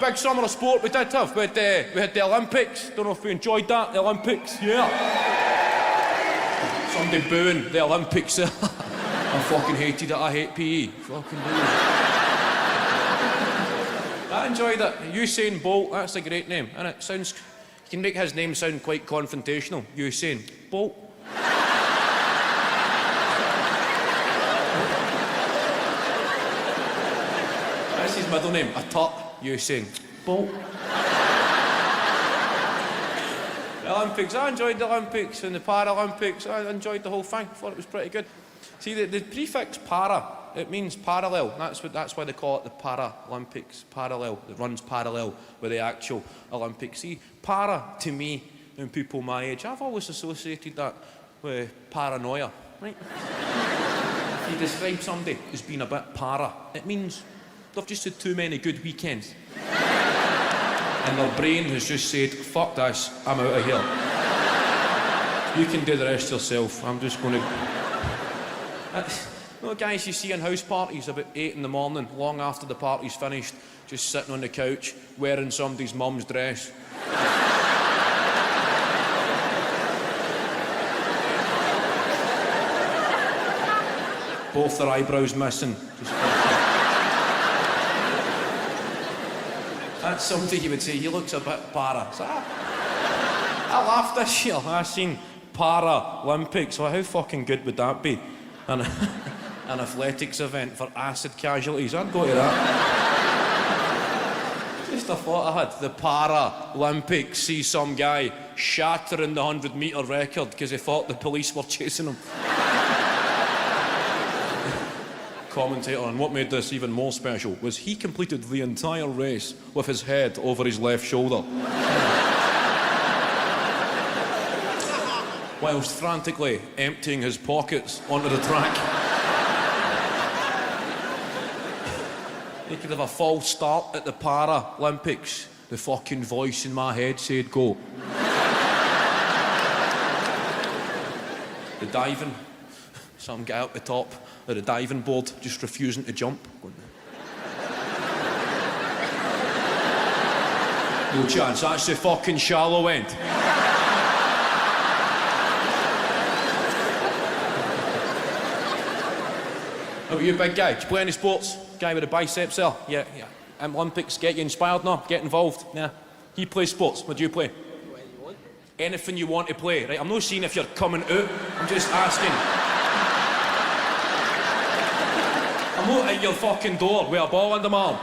big summer of sport we did have. We had the Olympics. Don't know if we enjoyed that, the Olympics. Yeah. Somebody booing the Olympics. I fucking hated it. I hate PE. Fucking booing. I enjoyed it. Usain Bolt, that's a great name. And it sounds, you can make his name sound quite confrontational. Usain Bolt. That's his middle name, a tut. Usain Bolt. The Olympics, I enjoyed the Olympics and the Paralympics. I enjoyed the whole thing. I thought it was pretty good. See, the prefix para, it means parallel. That's why they call it the Paralympics. Parallel. It runs parallel with the actual Olympics. See, para to me and people my age, I've always associated that with paranoia. Right? If you describe somebody as being a bit para, it means they've just had too many good weekends. And their brain has just said, fuck this, I'm out of here. You can do the rest yourself. I'm just going to... No, guys you see in house parties about 8 in the morning, long after the party's finished, just sitting on the couch, wearing somebody's mum's dress. Both their eyebrows missing. That's somebody you would say, he looks a bit para. So I laughed this year. I seen Paralympics. So how fucking good would that be? An athletics event for acid casualties. I'd go to that. Just a thought I had. The Paralympics, see some guy shattering the 100-metre record because he thought the police were chasing him. Commentator, and what made this even more special was he completed the entire race with his head over his left shoulder. Whilst frantically emptying his pockets onto the track. He could have a false start at the Paralympics. The fucking voice in my head said go. The diving, some guy up the top of the diving board just refusing to jump. No chance, that's the fucking shallow end. How about you, big guy? Do you play any sports? Guy with the biceps there? Yeah. Olympics get you inspired? No? Get involved? Yeah. He plays sports. What do you play? Anything you want to play, right? I'm not seeing if you're coming out. I'm just asking. I'm not at your fucking door with a ball in the arm.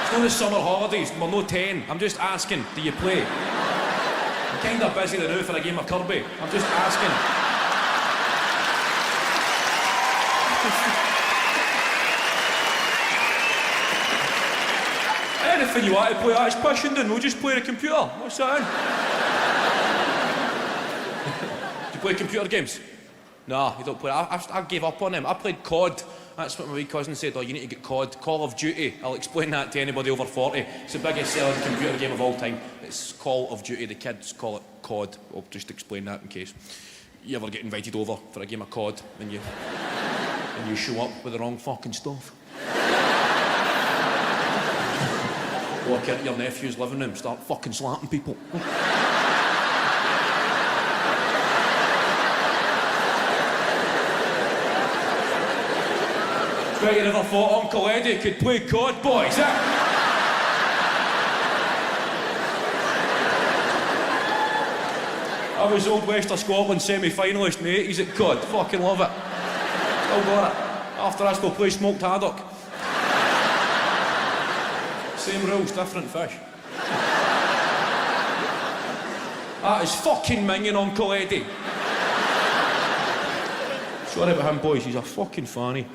It's not the summer holidays. We're no 10. I'm just asking, do you play? I'm kind of busy now for a game of Kirby. I'm just asking. Anything you want to play, that's pushing then. We'll just play the computer. What's that in? Do you play computer games? No, you don't play. I gave up on them. I played COD. That's what my wee cousin said. Oh, you need to get COD. Call of Duty. I'll explain that to anybody over 40. It's the biggest selling computer game of all time. It's Call of Duty. The kids call it COD. I'll just explain that in case you ever get invited over for a game of COD and you show up with the wrong fucking stuff. Walk into your nephew's living room, start fucking slapping people. Bet you never thought Uncle Eddie could play COD, boys, eh? I was Old West of Scotland semi-finalist in the 80s at COD. Fucking love it. Still got it. After I still play smoked haddock. Same rules, different fish. That is fucking minging Uncle Eddie. Sorry about him, boys. He's a fucking fanny.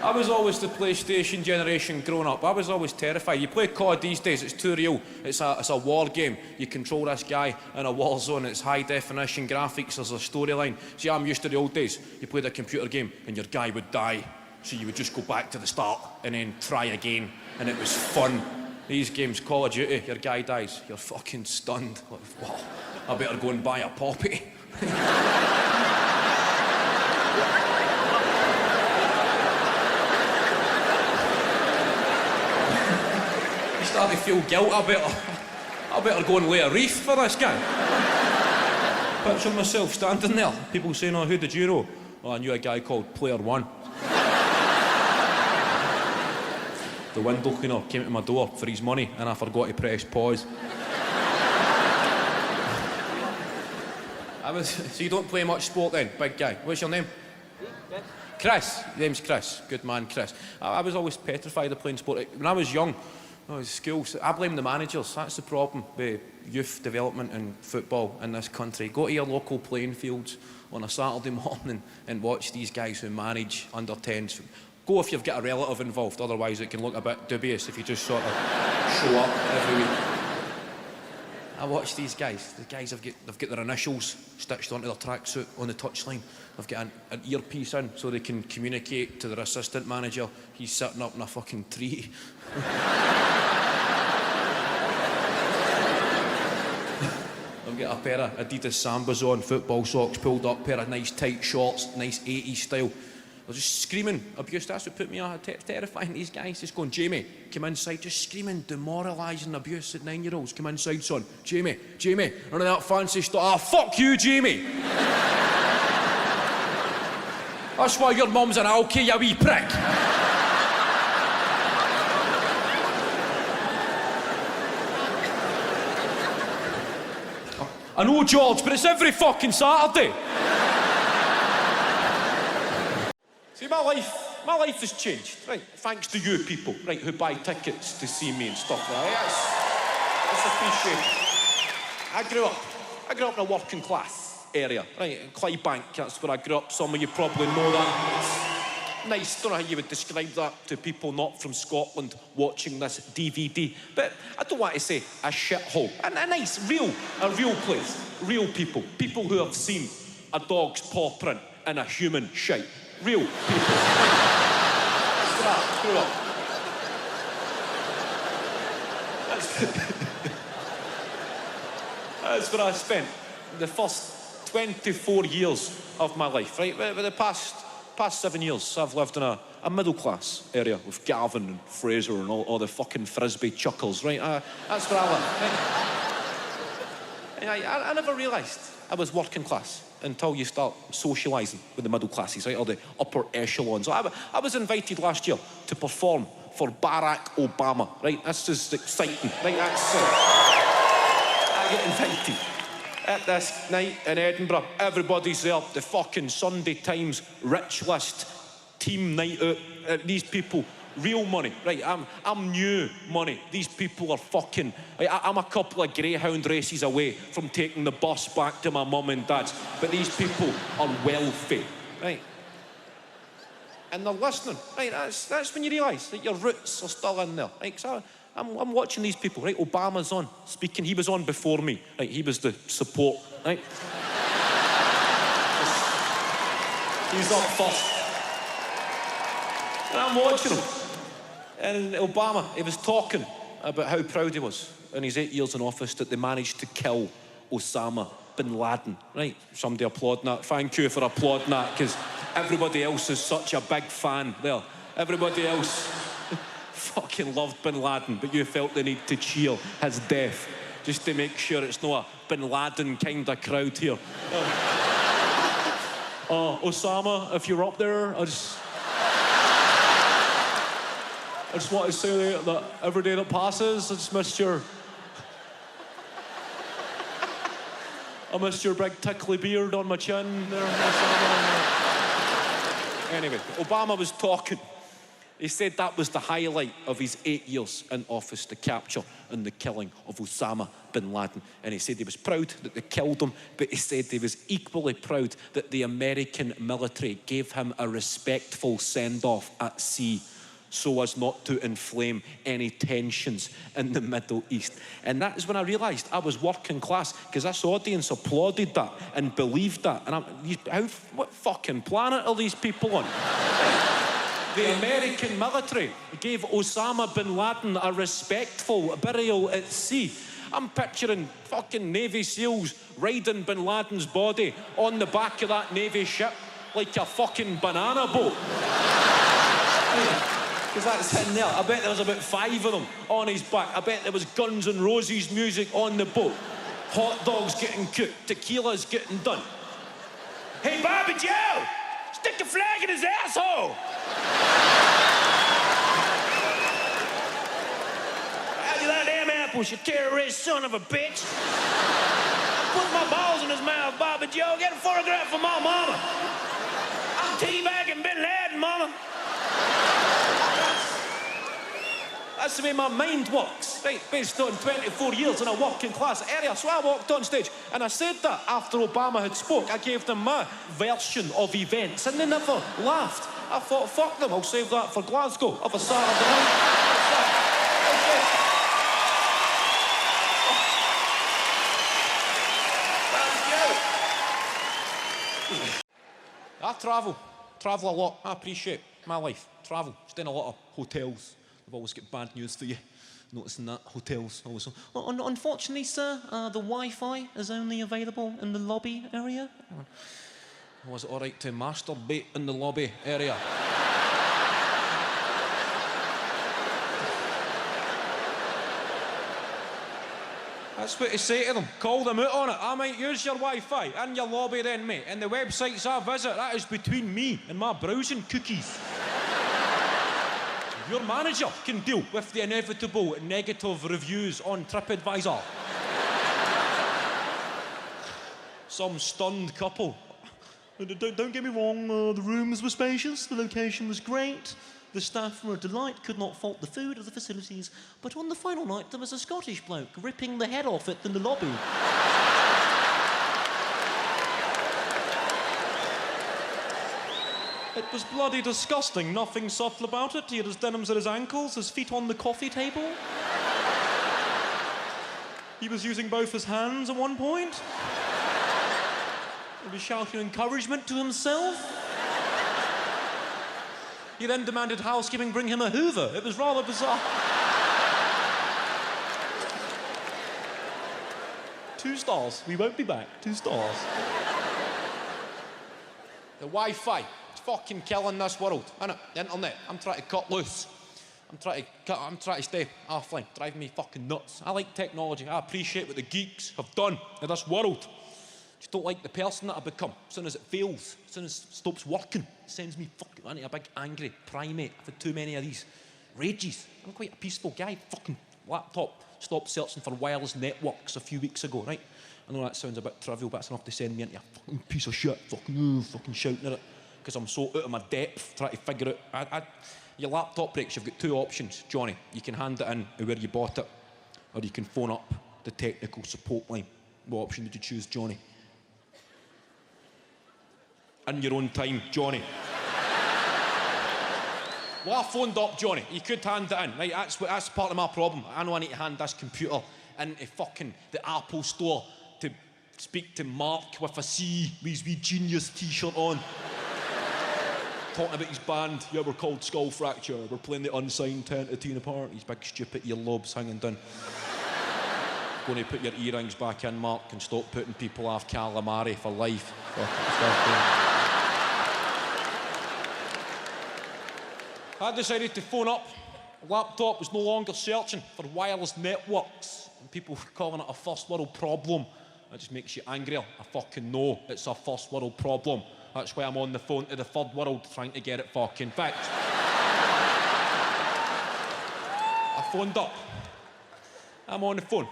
I was always the PlayStation generation growing up. I was always terrified. You play COD these days, it's too real. It's a war game. You control this guy in a war zone. It's high definition graphics. There's a storyline. See, I'm used to the old days. You played a computer game and your guy would die. So you would just go back to the start and then try again. And it was fun. These games, Call of Duty, your guy dies. You're fucking stunned. Like, whoa, I better go and buy a poppy. start to feel guilt. I better go and lay a wreath for this guy. Picture myself standing there. People saying, oh, who did you know? Oh, I knew a guy called Player One. The window cleaner came to my door for his money and I forgot to press pause. So you don't play much sport then, big guy? What's your name? Chris. Your name's Chris. Good man, Chris. I was always petrified of playing sport. When I was young, school, I blame the managers. That's the problem with youth development and football in this country. Go to your local playing fields on a Saturday morning and watch these guys who manage under 10s. Go if you've got a relative involved, otherwise it can look a bit dubious if you just sort of show up every week. I watch these guys. The guys they've got their initials stitched onto their tracksuit on the touchline. They've got an earpiece in so they can communicate to their assistant manager. He's sitting up in a fucking tree. I've got a pair of Adidas Sambas on, football socks pulled up, pair of nice tight shorts, nice 80s style. They're just screaming abuse. That's what put me off. Terrifying. These guys just going, Jamie, come inside. Just screaming, demoralising abuse at 9-year-olds. Come inside, son. Jamie, none of that fancy stuff. Ah, fuck you, Jamie. That's why your mum's an alky, you wee prick. I know, George, but it's every fucking Saturday. See, my life has changed, right? Thanks to you people, right, who buy tickets to see me and stuff like that. It's appreciated. I grew up in a working class area, right? In Clydebank, that's where I grew up. Some of you probably know that. It's nice, don't know how you would describe that to people not from Scotland watching this DVD. But I don't want to say a shithole. A nice, real place. Real people. People who have seen a dog's paw print in a human shite. Real people. That's where I grew up. That's where I spent the first 24 years of my life, right? But the past 7 years, I've lived in a middle-class area with Gavin and Fraser and all the fucking frisbee chuckles, right? That's where I live. Right? I never realised I was working class until you start socialising with the middle classes, right, or the upper echelons. I was invited last year to perform for Barack Obama, right? That's just exciting, right? I get invited at this night in Edinburgh. Everybody's there. The fucking Sunday Times rich list team night out. These people, real money, right? I'm new money. These people are fucking... I'm a couple of greyhound races away from taking the bus back to my mum and dad's. But these people are wealthy, right? And they're listening, right? That's when you realise that your roots are still in there, right? So I'm watching these people, right? Obama's on, speaking. He was on before me, right? He was the support, right? He's up first. And I'm watching him. And Obama, he was talking about how proud he was in his 8 years in office that they managed to kill Osama bin Laden, right? Somebody applauding that. Thank you for applauding that, because everybody else is such a big fan there. Everybody else fucking loved bin Laden, but you felt the need to cheer his death just to make sure it's not a bin Laden kind of crowd here. Osama, if you're up there, I just want to say that every day that passes, I missed your big tickly beard on my chin there. Anyway, Obama was talking. He said that was the highlight of his 8 years in office, the capture and the killing of Osama bin Laden. And he said he was proud that they killed him, but he said he was equally proud that the American military gave him a respectful send-off at sea, so as not to inflame any tensions in the Middle East. And that is when I realised I was working class, because this audience applauded that and believed that. And what fucking planet are these people on? The American military gave Osama bin Laden a respectful burial at sea. I'm picturing fucking Navy SEALs riding bin Laden's body on the back of that Navy ship like a fucking banana boat. Because that's sitting there. I bet there was about 5 of them on his back. I bet there was Guns N' Roses music on the boat. Hot dogs getting cooked. Tequila's getting done. Hey, Bobby Joe! Stick the flag in his asshole! How'd you like them apples, you terrorist son of a bitch? Put my balls in his mouth, Bobby Joe. Get a photograph for my mama. I'm teabagging Bin Laden, mama. That's the way my mind works, right? Based on 24 years in a working class area. So I walked on stage and I said that after Obama had spoke. I gave them my version of events and they never laughed. I thought, fuck them, I'll save that for Glasgow of a Saturday night. I travel a lot. I appreciate my life. Travel, stay in a lot of hotels. I've always got bad news for you. Noticing that hotels always. Unfortunately, sir, the Wi-Fi is only available in the lobby area. Was it all right to masturbate in the lobby area? That's what to say to them. Call them out on it. I might use your Wi-Fi and your lobby then, mate. And the websites I visit, that is between me and my browsing cookies. Your manager can deal with the inevitable negative reviews on TripAdvisor. Some stunned couple. Don't get me wrong, the rooms were spacious, the location was great, the staff were a delight, could not fault the food or the facilities, but on the final night there was a Scottish bloke ripping the head off it in the lobby. It was bloody disgusting, nothing subtle about it. He had his denims at his ankles, his feet on the coffee table. He was using both his hands at one point. He was shouting encouragement to himself. He then demanded housekeeping bring him a Hoover. It was rather bizarre. 2 stars. We won't be back. 2 stars. The Wi-Fi. Fucking killing this world, innit? The internet. I'm trying to cut loose. I'm trying to stay offline. Driving me fucking nuts. I like technology. I appreciate what the geeks have done in this world. Just don't like the person that I become. As soon as it fails, as soon as it stops working, it sends me fucking into a big angry primate. I've had too many of these rages. I'm quite a peaceful guy. Fucking laptop stopped searching for wireless networks a few weeks ago, right? I know that sounds a bit trivial, but that's enough to send me into a fucking piece of shit. Fucking shouting at it. Because I'm so out of my depth trying to figure out. Your laptop breaks, you've got 2 options, Johnny. You can hand it in where you bought it, or you can phone up the technical support line. What option did you choose, Johnny? In your own time, Johnny. Well, I phoned up, Johnny. You could hand it in, right? That's part of my problem. I know I need to hand this computer into fucking the Apple store to speak to Mark with a C, with his wee Genius t-shirt on. Talking about his band, yeah, we're called Skull Fracture. We're playing the unsigned 10 to Tina Part. His big stupid earlobes hanging down. Going to put your earrings back in, Mark, and stop putting people off calamari for life. I decided to phone up. The laptop was no longer searching for wireless networks. And people were calling it a first world problem. That just makes you angrier. I fucking know it's a first world problem. That's why I'm on the phone to the third world trying to get it fucking fixed. I phoned up. I'm on the phone.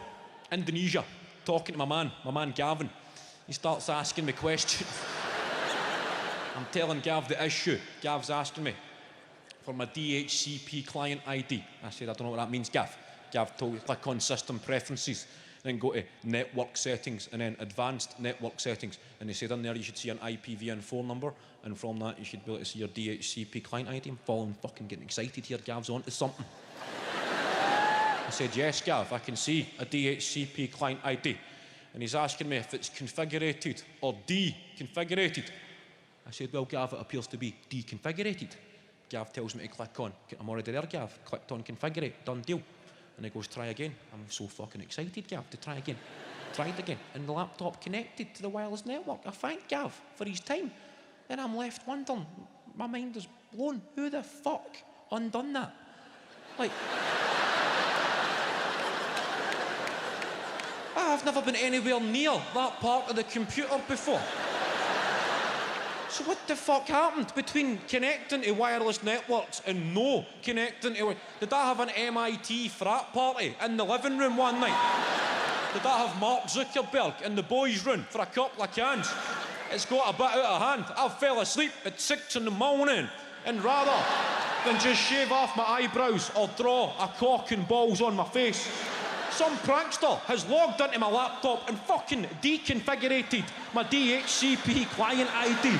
Indonesia. Talking to my man Gavin. He starts asking me questions. I'm telling Gav the issue. Gav's asking me for my DHCP client ID. I said, I don't know what that means, Gav. Gav told me, click on system preferences. Then go to network settings and then advanced network settings. And they said in there you should see an IPv4 phone number, and from that you should be able to see your DHCP client ID. I'm fucking getting excited here. Gav's onto something. I said, yes, Gav, I can see a DHCP client ID. And he's asking me if it's configurated or deconfigurated. I said, well, Gav, it appears to be deconfigurated. Gav tells me to click on. I'm already there, Gav. Clicked on configurate. Done deal. And he goes, try again. I'm so fucking excited, Gav, to try again. Tried again. And the laptop connected to the wireless network. I thank Gav for his time. Then I'm left wondering, my mind is blown. Who the fuck undone that. Like, I've never been anywhere near that part of the computer before. So what the fuck happened between connecting to wireless networks and no connecting to... Did I have an MIT frat party in the living room one night? Did I have Mark Zuckerberg in the boys' room for a couple of cans? It's got a bit out of hand. I fell asleep at 6 in the morning, and rather than just shave off my eyebrows or draw a cock and balls on my face, some prankster has logged into my laptop and fucking deconfigured my DHCP client ID